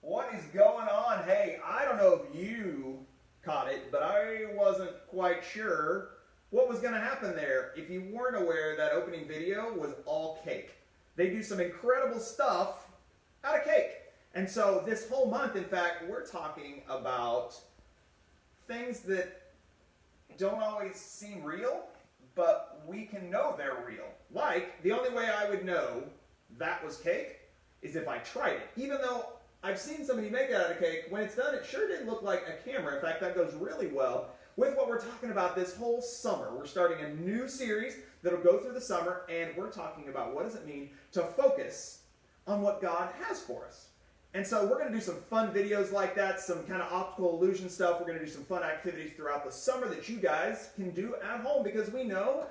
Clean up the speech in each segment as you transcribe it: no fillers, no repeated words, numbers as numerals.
What is going on? Hey, I don't know if you caught it, but I wasn't quite sure what was going to happen there. If you weren't aware, that opening video was all cake. They do some incredible stuff out of cake. And so this whole month, in fact, we're talking about things that don't always seem real, but we can know they're real. Like, the only way I would know that was cake is if I tried it. Even though I've seen somebody make it out of cake, when it's done, it sure didn't look like a camera. In fact, that goes really well with what we're talking about this whole summer. We're starting a new series that'll go through the summer, and we're talking about what does it mean to focus on what God has for us. And so we're going to do some fun videos like that, some kind of optical illusion stuff. We're going to do some fun activities throughout the summer that you guys can do at home, because we know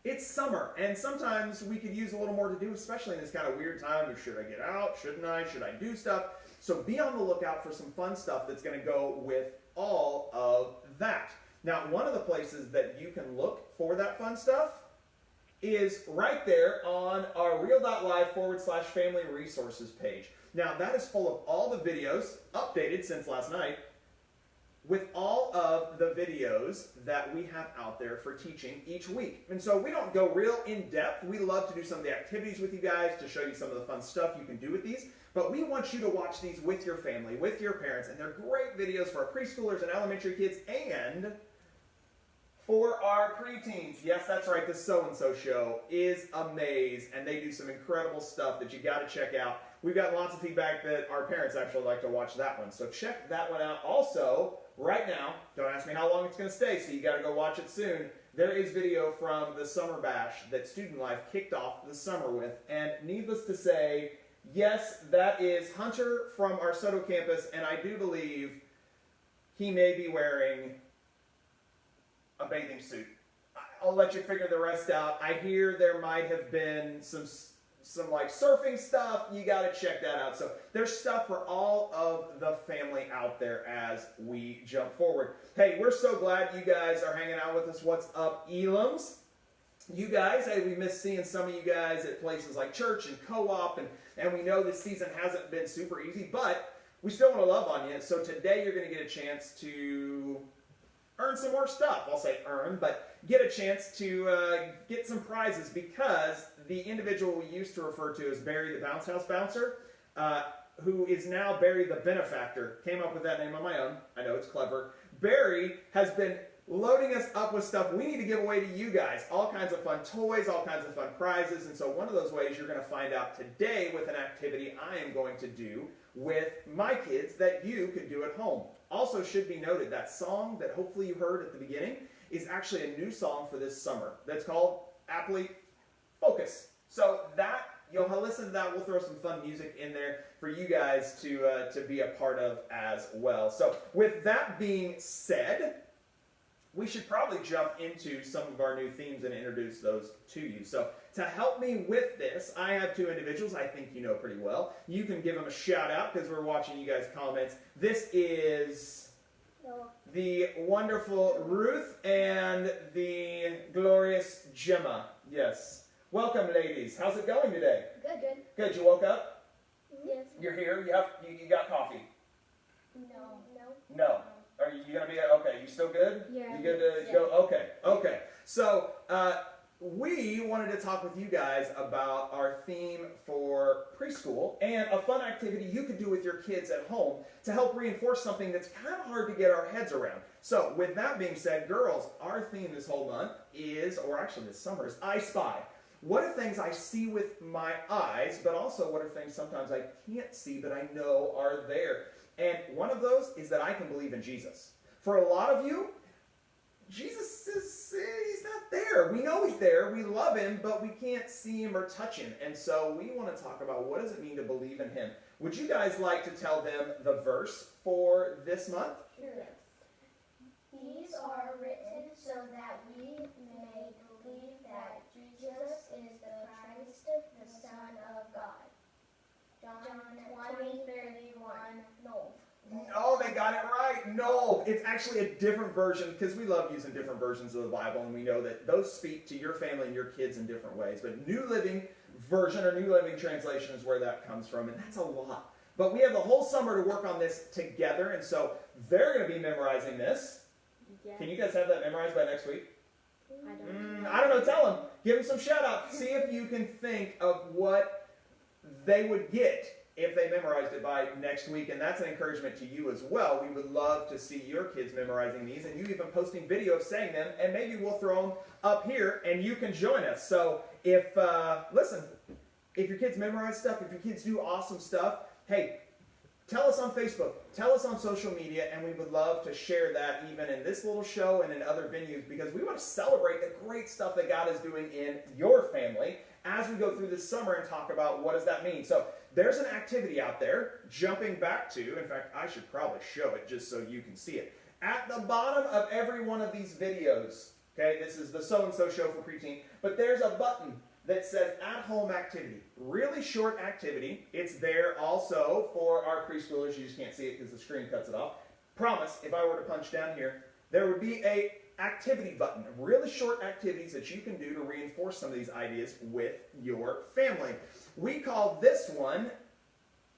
it's summer, and sometimes we could use a little more to do, especially in this kind of weird time of should I get out, shouldn't I, should I do stuff? So be on the lookout for some fun stuff that's going to go with all of that. Now, one of the places that you can look for that fun stuff is right there on our real.life/family resources page. Now, that is full of all the videos updated since last night, with all of the videos that we have out there for teaching each week. And so we don't go real in depth. We love to do some of the activities with you guys to show you some of the fun stuff you can do with these. But we want you to watch these with your family, with your parents. And they're great videos for our preschoolers and elementary kids and for our preteens. Yes, that's right. The So-and-So Show is amazing. And they do some incredible stuff that you got to check out. We've got lots of feedback that our parents actually like to watch that one. So check that one out. Also, right now, don't ask me how long it's going to stay, so you got to go watch it soon. There is video from the summer bash that Student Life kicked off the summer with. And needless to say, yes, that is Hunter from our Soto campus, and I do believe he may be wearing a bathing suit. I'll let you figure the rest out. I hear there might have been some like surfing stuff. You got to check that out. So there's stuff for all of the family out there as we jump forward. Hey, we're so glad you guys are hanging out with us. What's up, Elams? You guys, hey, we miss seeing some of you guys at places like church and co-op, and we know this season hasn't been super easy, but we still want to love on you. So today you're going to get a chance to earn some more stuff. I'll say earn, but get a chance to get some prizes, because the individual we used to refer to as Barry the Bounce House Bouncer, who is now Barry the Benefactor, came up with that name on my own. I know it's clever. Barry has been loading us up with stuff we need to give away to you guys. All kinds of fun toys, all kinds of fun prizes. And so one of those ways you're going to find out today with an activity I am going to do with my kids that you could do at home. Also should be noted, that song that hopefully you heard at the beginning is actually a new song for this summer that's called aptly Focus. So that, you'll listen to that. We'll throw some fun music in there for you guys to be a part of as well. So with that being said, we should probably jump into some of our new themes and introduce those to you. So to help me with this, I have two individuals I think you know pretty well. You can give them a shout out because we're watching you guys' comments. This is the wonderful Ruth and the glorious Gemma. Yes. Welcome, ladies. How's it going today? Good, good. Good. You woke up? Yes. You're here? You got coffee? No. No. Are you going to be okay? You still good? Yeah. You good to go? Okay. So we wanted to talk with you guys about our theme for preschool and a fun activity you could do with your kids at home to help reinforce something that's kind of hard to get our heads around. So with that being said, girls, our theme this whole month is, or actually this summer, is I Spy. What are things I see with my eyes, but also what are things sometimes I can't see but I know are there? And one of those is that I can believe in Jesus. For a lot of you, Jesus he's not there. We know he's there. We love him, but we can't see him or touch him. And so we want to talk about what does it mean to believe in him. Would you guys like to tell them the verse for this month? Sure. These are written so that we may believe that Jesus is the Christ, the Son of God. John 20:31. No. Oh, they got it right. No, it's actually a different version because we love using different versions of the Bible, and we know that those speak to your family and your kids in different ways. But New Living Version or New Living Translation is where that comes from, and that's a lot. But we have the whole summer to work on this together, and so they're going to be memorizing this. Yeah. Can you guys have that memorized by next week? I don't know. Tell them. Give them some shout outs. See if you can think of what they would get if they memorized it by next week. And that's an encouragement to you as well. We would love to see your kids memorizing these and you even posting video of saying them. And maybe we'll throw them up here and you can join us. So if, listen, if your kids memorize stuff, if your kids do awesome stuff, hey, tell us on Facebook, tell us on social media, and we would love to share that even in this little show and in other venues because we want to celebrate the great stuff that God is doing in your family as we go through this summer and talk about what does that mean. So there's an activity out there, jumping back to, in fact, I should probably show it just so you can see it. At the bottom of every one of these videos, okay, this is the so-and-so show for preteen, but there's a button that says at-home activity. Really short activity. It's there also for our preschoolers. You just can't see it because the screen cuts it off. Promise, if I were to punch down here, there would be a activity button. Really short activities that you can do to reinforce some of these ideas with your family. We call this one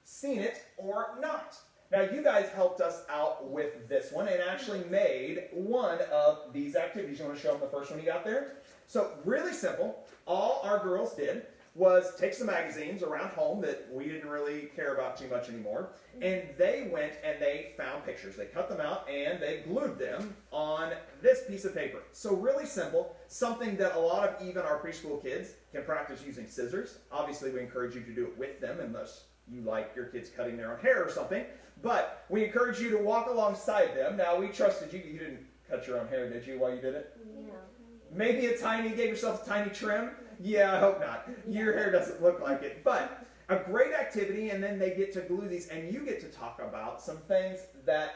Seen It or Not. Now, you guys helped us out with this one and actually made one of these activities. You want to show them the first one you got there? So, really simple. All our girls did was take some magazines around home that we didn't really care about too much anymore, and they went and they found pictures. They cut them out and they glued them on this piece of paper. So really simple, something that a lot of even our preschool kids can practice using scissors. Obviously, we encourage you to do it with them unless you like your kids cutting their own hair or something, but we encourage you to walk alongside them. Now, we trusted you. You didn't cut your own hair, did you, while you did it? No. Maybe gave yourself a tiny trim? Yeah, I hope not. Your hair doesn't look like it. But a great activity, and then they get to glue these, and you get to talk about some things that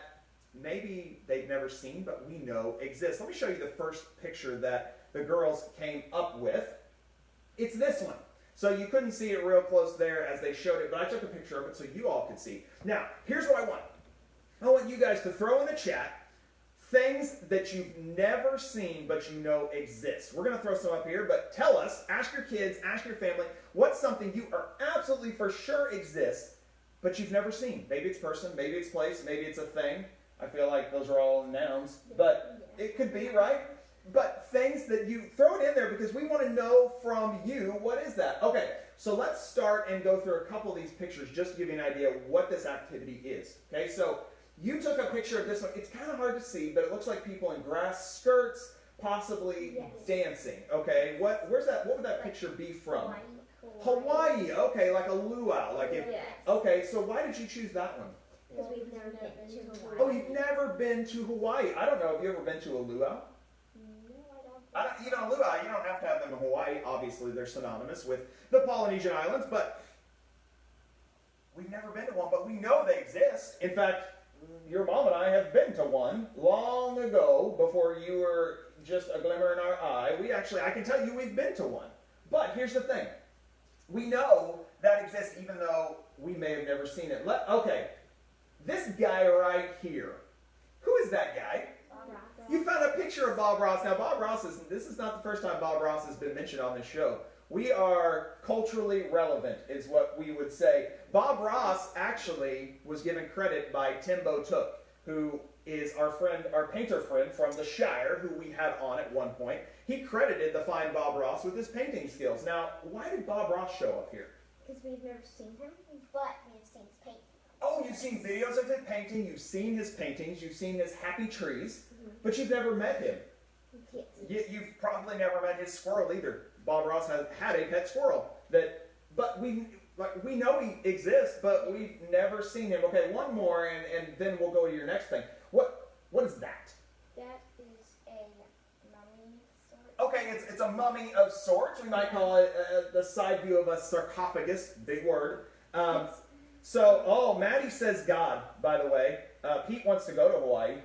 maybe they've never seen, but we know exist. Let me show you the first picture that the girls came up with. It's this one. So you couldn't see it real close there as they showed it, but I took a picture of it so you all could see. Now, here's what I want. I want you guys to throw in the chat things that you've never seen but you know exist. We're going to throw some up here, but tell us, ask your kids, ask your family, what's something you are absolutely for sure exists but you've never seen? Maybe it's person, maybe it's place, maybe it's a thing. I feel like those are all nouns, but it could be, right? But things that you throw it in there because we want to know from you, what is that? Okay, so let's start and go through a couple of these pictures just to give you an idea of what this activity is. Okay, so You took a picture of this one. It's kind of hard to see, but it looks like people in grass skirts, possibly dancing. Okay, what would that picture be from? Hawaii. Okay, like a luau. Okay, so why did you choose that one? Because we've never been to Hawaii. Oh, you've never been to Hawaii. I don't know. Have you ever been to a luau? No, I don't. Even a luau, you don't have to have them in Hawaii. Obviously, they're synonymous with the Polynesian Islands, but we've never been to one, but we know they exist. In fact, your mom and I have been to one long ago before you were just a glimmer in our eye. I can tell you we've been to one. But here's the thing. We know that exists even though we may have never seen it. Okay, this guy right here. Who is that guy? Bob Ross. You found a picture of Bob Ross. Now, this is not the first time Bob Ross has been mentioned on this show. We are culturally relevant, is what we would say. Bob Ross actually was given credit by Timbo Took, who is our painter friend from the Shire, who we had on at one point. He credited the fine Bob Ross with his painting skills. Now, why did Bob Ross show up here? Because we've never seen him, but we've seen his painting. Oh, you've seen videos of his painting, you've seen his paintings, you've seen his happy trees, but you've never met him. Yes. You've probably never met his squirrel either. Bob Ross had a pet squirrel but we know he exists, but we've never seen him. Okay, one more, and then we'll go to your next thing. What is that? That is a mummy sort. Okay, it's a mummy of sorts. We might call it the side view of a sarcophagus. Big word. Maddie says God, by the way. Pete wants to go to Hawaii.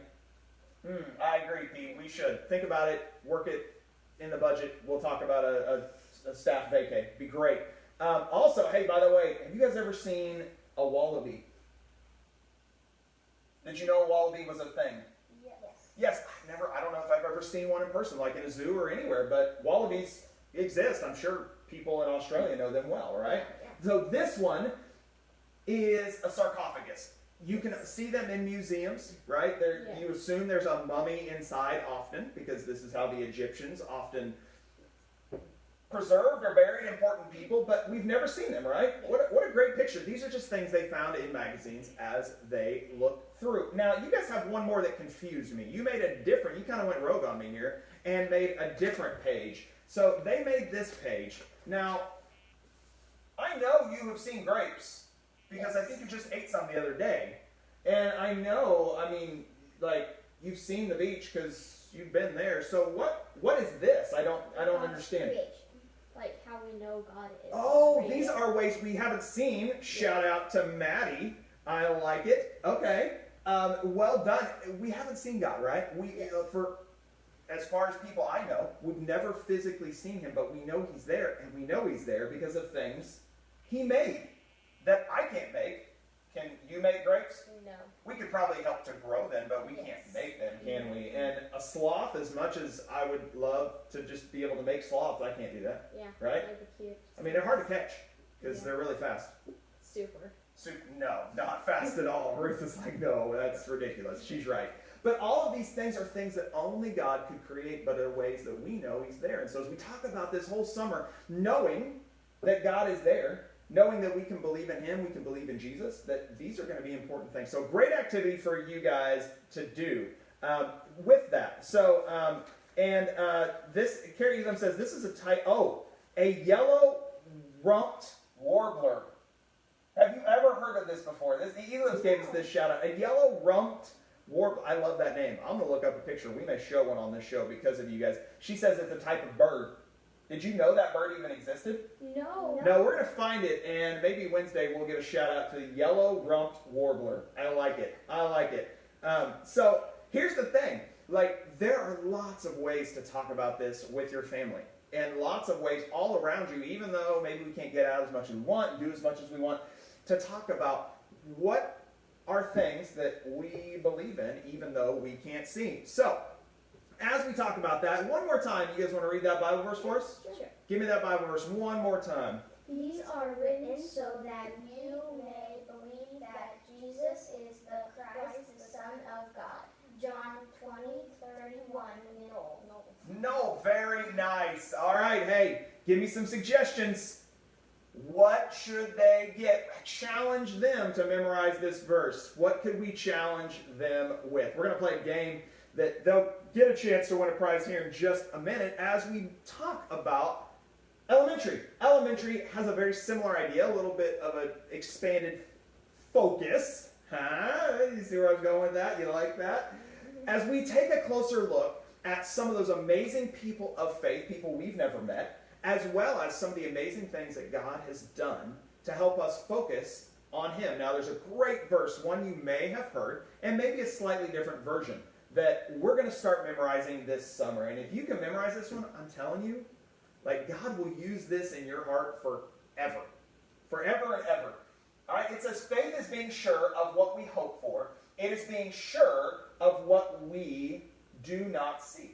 I agree, Pete. We should. Think about it. Work it in the budget. We'll talk about a staff vacay. Be great. Also, hey, by the way, have you guys ever seen a wallaby? Did you know a wallaby was a thing? Yes. I don't know if I've ever seen one in person, like in a zoo or anywhere, but wallabies exist. I'm sure people in Australia know them well, right? Yeah. So this one is a sarcophagus. You can see them in museums, right? You assume there's a mummy inside often, because this is how the Egyptians often preserved or buried important people, but we've never seen them, right? What a great picture. These are just things they found in magazines as they looked through. Now, you guys have one more that confused me. You kind of went rogue on me here, and made a different page. So they made this page. Now, I know you have seen grapes, because I think you just ate some the other day. And I know, you've seen the beach because you've been there. So what is this? I don't understand. Creation. Like how we know God is. Oh, real. these are ways we haven't seen. Shout out to Maddie. I like it. Okay. Well done. We haven't seen God, right? As far as people I know, we've never physically seen him, but we know he's there, and we know he's there because of things he made that I can't make. Can you make grapes? No. We could probably help to grow them, but we can't make them, can we? And a sloth, as much as I would love to just be able to make sloths, I can't do that. Yeah. Right? Cute. They're hard to catch because they're really fast. Super. No, not fast at all. Ruth is like, no, that's ridiculous. She's right. But all of these things are things that only God could create, but are ways that we know he's there. And so as we talk about this whole summer, knowing that God is there, knowing that we can believe in him, we can believe in Jesus, that these are going to be important things. So great activity for you guys to do with that. So, Carrie Elam says, this is a yellow rumped warbler. Have you ever heard of this before? Elam's gave us this shout out. A yellow rumped warbler. I love that name. I'm going to look up a picture. We may show one on this show because of you guys. She says it's a type of bird. Did you know that bird even existed? No. No, we're going to find it, and maybe Wednesday we'll give a shout out to the yellow rumped warbler. I like it. So here's the thing. There are lots of ways to talk about this with your family, and lots of ways all around you, even though maybe we can't get out as much as we want, do as much as we want, to talk about what are things that we believe in, even though we can't see. So, as we talk about that, one more time, you guys want to read that Bible verse for us? Sure. Give me that Bible verse one more time. These are written so that you may believe that Jesus is the Christ, the Son of God. John 20:31. No, very nice. All right, hey, give me some suggestions. What should they get? Challenge them to memorize this verse. What could we challenge them with? We're going to play a game that they'll get a chance to win a prize here in just a minute as we talk about elementary. Elementary has a very similar idea, a little bit of an expanded focus. You see where I was going with that? You like that? As we take a closer look at some of those amazing people of faith, people we've never met, as well as some of the amazing things that God has done to help us focus on Him. Now, there's a great verse, one you may have heard, and maybe a slightly different version, that we're going to start memorizing this summer. And if you can memorize this one, I'm telling you, like, God will use this in your heart forever. Forever and ever. All right, it says, faith is being sure of what we hope for. It is being sure of what we do not see.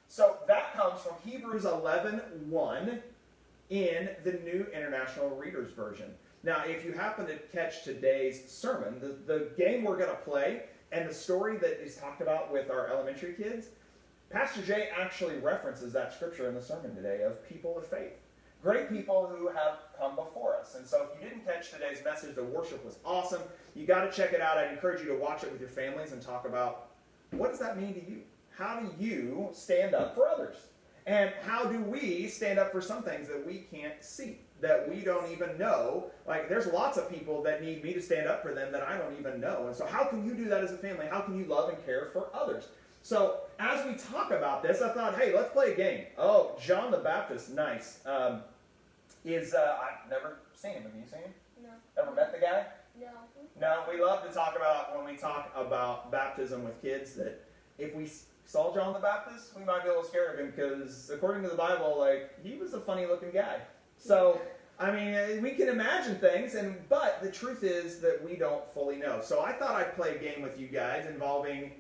So that comes from Hebrews 11:1 in the New International Reader's Version. Now, if you happen to catch today's sermon, the game we're going to play and the story that is talked about with our elementary kids, Pastor Jay actually references that scripture in the sermon today of people of faith. Great people who have come before us. And so if you didn't catch today's message, the worship was awesome. You got to check it out. I'd encourage you to watch it with your families and talk about, what does that mean to you? How do you stand up for others? And how do we stand up for some things that we can't see, that we don't even know? Like, there's lots of people that need me to stand up for them that I don't even know. And so how can you do that as a family? How can you love and care for others? So as we talk about this, I thought, hey, let's play a game. Oh, John the Baptist, nice. I've never seen him. Have you seen him? No. Ever met the guy? No. No, we love to talk about, when we talk about baptism with kids, that if we saw John the Baptist, we might be a little scared of him because according to the Bible, like, he was a funny looking guy. So, I mean, we can imagine things, but the truth is that we don't fully know. So I thought I'd play a game with you guys involving,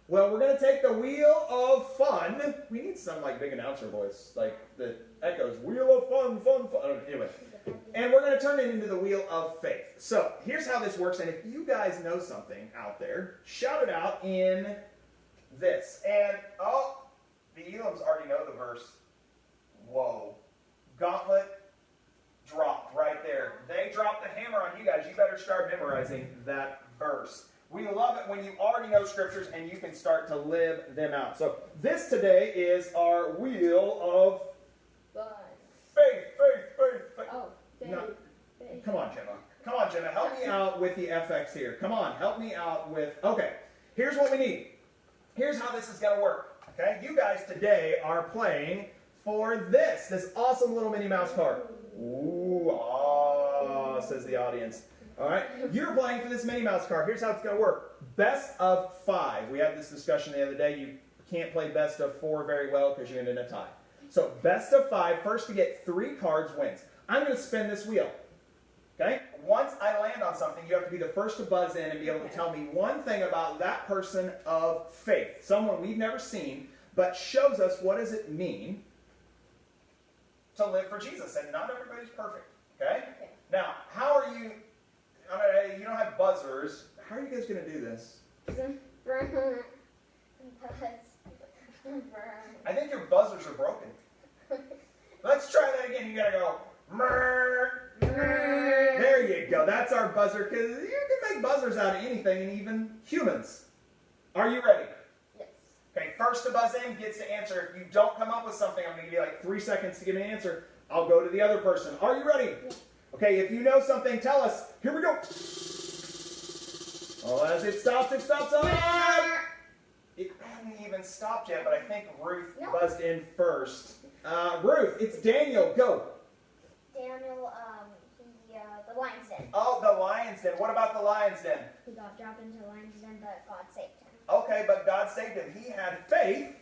well, we're going to take the wheel of fun. We need some, like, big announcer voice, like, that echoes, wheel of fun, fun, fun. Anyway. And we're going to turn it into the wheel of faith. So here's how this works. And if you guys know something out there, shout it out in this. And, the Elams already know the verse. Whoa. Gauntlet dropped right there. They dropped the hammer on you guys. You better start memorizing that verse. We love it when you already know scriptures and you can start to live them out. So this today is our wheel of faith. Oh, faith. No. Come on, Gemma. Come on, Gemma. Help me out with the FX here. Come on. Help me out with... Okay. Here's what we need. Here's how this is going to work. Okay? You guys today are playing for this awesome little Minnie Mouse card. Ooh, says the audience. All right? You're playing for this Minnie Mouse card. Here's how it's going to work. Best of 5. We had this discussion the other day. You can't play best of 4 very well because you end in a tie. So best of 5. First to get 3 cards wins. I'm going to spin this wheel. Okay? Once I land on something, you have to be the first to buzz in and be able to tell me one thing about that person of faith. Someone we've never seen, but shows us what does it mean to live for Jesus. And not everybody's perfect. Okay? Now, how are you... you don't have buzzers. How are you guys going to do this? I think your buzzers are broken. Let's try that again. You got to go... There you go. That's our buzzer, because you can make buzzers out of anything, and even humans. Are you ready? Yes. Okay, first to buzz in gets to answer. If you don't come up with something, I'm going to give you like 3 seconds to give me an answer. I'll go to the other person. Are you ready? Yes. Okay, if you know something, tell us. Here we go. Oh, as it stops, it stops. It hadn't even stopped yet, but I think Ruth buzzed in first. Ruth, it's Daniel. Go. Daniel, the lion's den. Oh, the lion's den. What about the lion's den? He got dropped into the lion's den, but God saved him. Okay, but God saved him. He had faith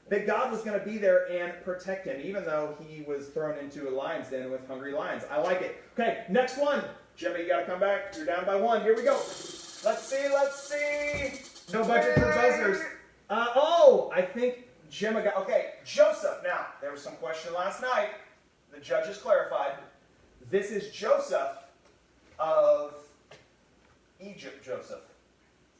that God was going to be there and protect him, even though he was thrown into a lion's den with hungry lions. I like it. Okay, next one. Jimmy, you got to come back. You're down by 1. Here we go. Let's see. No budget for buzzers. I think Gemma got... Okay, Joseph. Now, there was some question last night. The judges clarified. This is Joseph of Egypt, Joseph.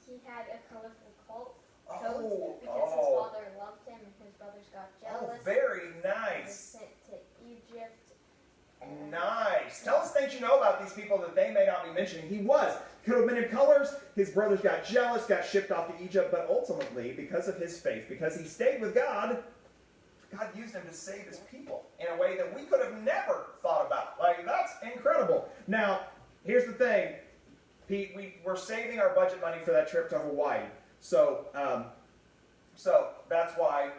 He had a colorful coat Oh, because his father loved him and his brothers got jealous. Oh, very He was nice. sent to Egypt. Nice. Tell us things you know about these people that they may not be mentioning. He was. Could have been in colors. His brothers got jealous, got shipped off to Egypt. But ultimately, because of his faith, because he stayed with God, God used him to save his people in a way that we could have never thought about. Like, that's incredible. Now, here's the thing. Pete, we're saving our budget money for that trip to Hawaii. So that's why,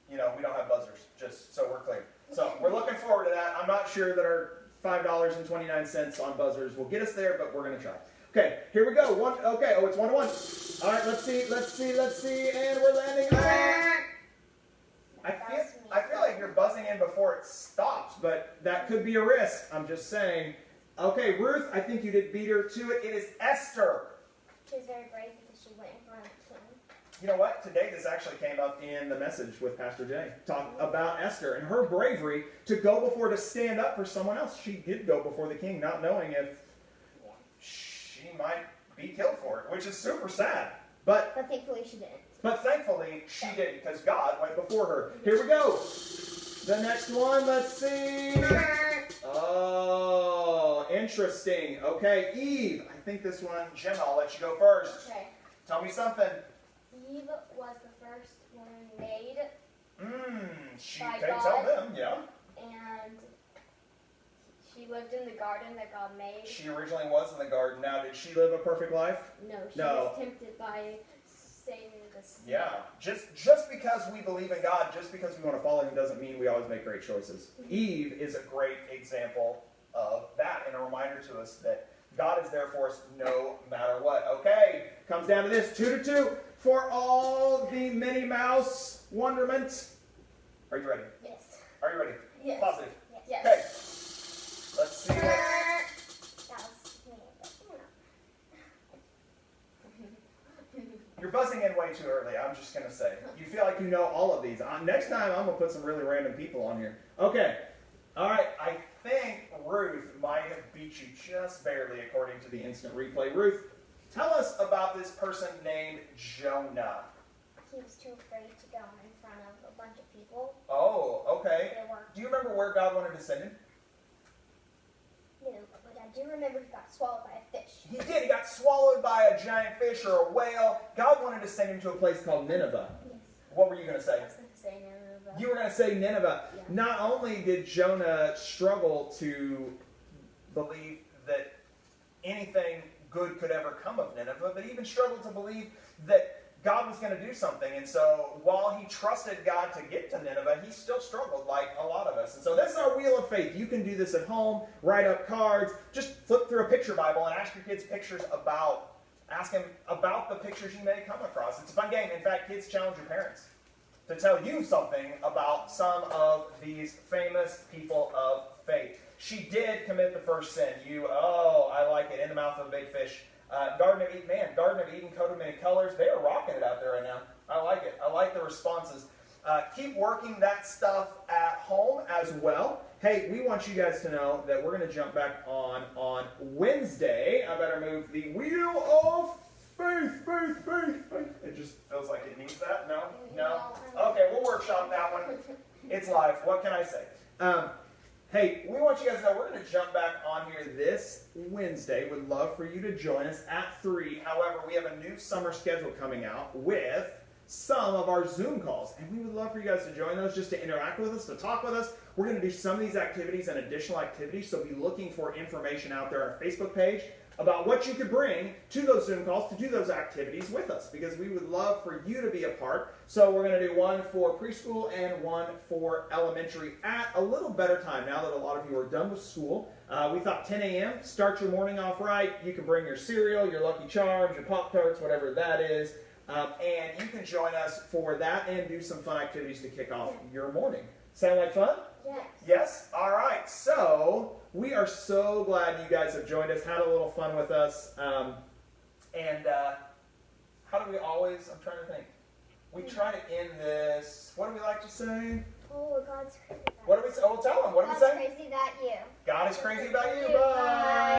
we don't have buzzers, just so we're clear. So we're looking forward to that. I'm not sure that our $5.29 on buzzers will get us there, but we're going to try. Okay, here we go. It's 1-1. All right, let's see, and we're landing on... I feel like you're buzzing in before it stops, but that could be a risk. I'm just saying. Okay, Ruth, I think you did beat her to it. It is Esther. She was very brave because she went in front of the king. You know what? Today this actually came up in the message with Pastor Jay. Talk about Esther and her bravery to stand up for someone else. She did go before the king, not knowing if she might be killed for it, which is super sad. But thankfully she didn't. But thankfully she did, because God went before her. Here we go. The next one, let's see. Oh, interesting. Okay, Eve. I think this one, Jim, I'll let you go first. Okay. Tell me something. Eve was the first woman made. Tell them, yeah. And she lived in the garden that God made. She originally was in the garden. Now, did she live a perfect life? No, she was tempted by Satan. Yeah, just because we believe in God, just because we want to follow Him, doesn't mean we always make great choices. Eve is a great example of that, and a reminder to us that God is there for us no matter what. Okay, comes down to this, 2-2 for all the Minnie Mouse wonderment. Are you ready? Yes. Are you ready? Yes. Positive. Yes. Okay. Let's see. You're buzzing in way too early, I'm just going to say. You feel like you know all of these. Next time, I'm going to put some really random people on here. Okay. All right. I think Ruth might have beat you just barely according to the instant replay. Ruth, tell us about this person named Jonah. He was too afraid to go in front of a bunch of people. Oh, okay. Do you remember where God wanted to send him? No, but I do remember he got swallowed by a fish. He did. He got swallowed by a giant fish or a whale. God wanted to send him to a place called Nineveh. Yes. What were you going to say? I was going to say Nineveh. You were going to say Nineveh. Yeah. Not only did Jonah struggle to believe that anything good could ever come of Nineveh, but he even struggled to believe that God was going to do something. And so while he trusted God to get to Nineveh, he still struggled like a lot of us. And so this is our wheel of faith. You can do this at home, write up cards, just flip through a picture Bible and ask your kids ask them about the pictures you may come across. It's a fun game. In fact, kids, challenge your parents to tell you something about some of these famous people of faith. She did commit the first sin. I like it, in the mouth of a big fish. Garden of Eden, coat of many colors. They are rocking it out there right now. I like it. I like the responses. Keep working that stuff at home as well. Hey, we want you guys to know that we're going to jump back on Wednesday. I better move the wheel of faith. It just feels like it needs that. No? Okay, we'll workshop that one. It's live. What can I say? Hey, we want you guys to know we're going to jump back on here this Wednesday. Would love for you to join us at 3. However, we have a new summer schedule coming out with some of our Zoom calls. And we would love for you guys to join those, just to interact with us, to talk with us. We're going to do some of these activities and additional activities, so be looking for information out there on our Facebook page about what you could bring to those Zoom calls to do those activities with us, because we would love for you to be a part. So we're going to do one for preschool and one for elementary at a little better time now that a lot of you are done with school. We thought 10 a.m., start your morning off right. You can bring your cereal, your Lucky Charms, your Pop-Tarts, whatever that is. And you can join us for that and do some fun activities to kick off your morning. Sound like fun? Yes. Yes? All right. So we are so glad you guys have joined us, had a little fun with us. And how do we always, I'm trying to think. We try to end this, what do we like to say? Oh, God's crazy. What do we say? Oh, tell them. What do we say? God's crazy about you. God is crazy about you. Bye.